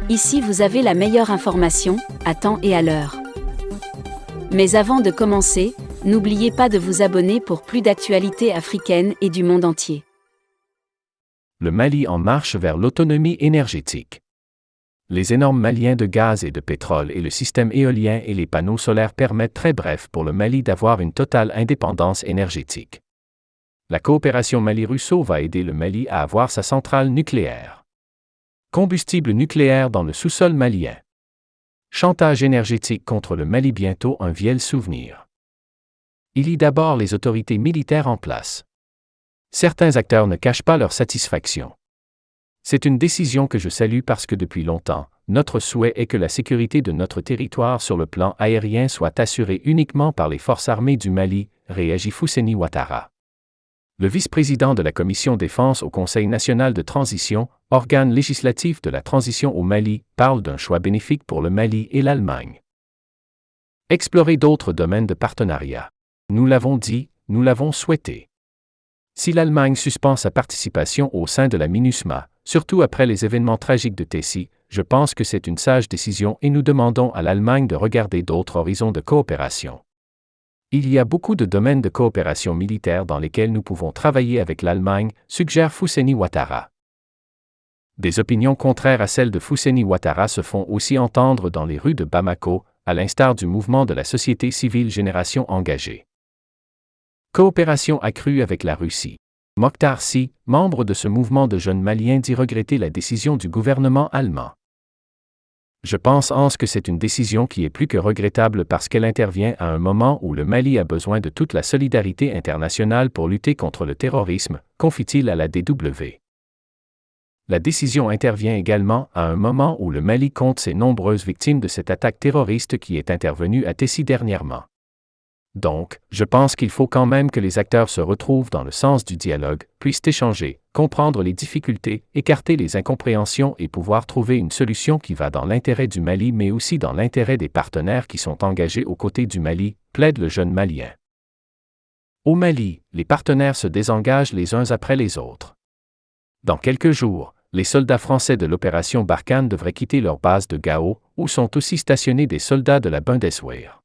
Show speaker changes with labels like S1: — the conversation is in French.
S1: Ici vous avez la meilleure information, à temps et à l'heure. Mais avant de commencer, n'oubliez pas de vous abonner pour plus d'actualités africaines et du monde entier.
S2: Le Mali en marche vers l'autonomie énergétique. Les énormes maliens de gaz et de pétrole et le système éolien et les panneaux solaires permettent très bref pour le Mali d'avoir une totale indépendance énergétique. La coopération Mali-Russo va aider le Mali à avoir sa centrale nucléaire. Combustible nucléaire dans le sous-sol malien. Chantage énergétique contre le Mali bientôt un vieil souvenir. Il y a d'abord les autorités militaires en place. Certains acteurs ne cachent pas leur satisfaction. C'est une décision que je salue parce que depuis longtemps, notre souhait est que la sécurité de notre territoire sur le plan aérien soit assurée uniquement par les forces armées du Mali, réagit Fousseni Ouattara. Le vice-président de la Commission défense au Conseil national de transition, organe législatif de la transition au Mali, parle d'un choix bénéfique pour le Mali et l'Allemagne. Explorer d'autres domaines de partenariat. Nous l'avons dit, nous l'avons souhaité. Si l'Allemagne suspend sa participation au sein de la MINUSMA, surtout après les événements tragiques de Tessie, je pense que c'est une sage décision et nous demandons à l'Allemagne de regarder d'autres horizons de coopération. Il y a beaucoup de domaines de coopération militaire dans lesquels nous pouvons travailler avec l'Allemagne, suggère Fousseni Ouattara. Des opinions contraires à celles de Fousseni Ouattara se font aussi entendre dans les rues de Bamako, à l'instar du mouvement de la société civile Génération Engagée. Coopération accrue avec la Russie. Mokhtar Sy, membre de ce mouvement de jeunes Maliens, dit regretter la décision du gouvernement allemand. Je pense que c'est une décision qui est plus que regrettable parce qu'elle intervient à un moment où le Mali a besoin de toute la solidarité internationale pour lutter contre le terrorisme, confie-t-il à la DW. La décision intervient également à un moment où le Mali compte ses nombreuses victimes de cette attaque terroriste qui est intervenue à Tessie dernièrement. Donc, je pense qu'il faut quand même que les acteurs se retrouvent dans le sens du dialogue, puissent échanger, comprendre les difficultés, écarter les incompréhensions et pouvoir trouver une solution qui va dans l'intérêt du Mali mais aussi dans l'intérêt des partenaires qui sont engagés aux côtés du Mali, plaide le jeune Malien. Au Mali, les partenaires se désengagent les uns après les autres. Dans quelques jours, les soldats français de l'opération Barkhane devraient quitter leur base de Gao, où sont aussi stationnés des soldats de la Bundeswehr.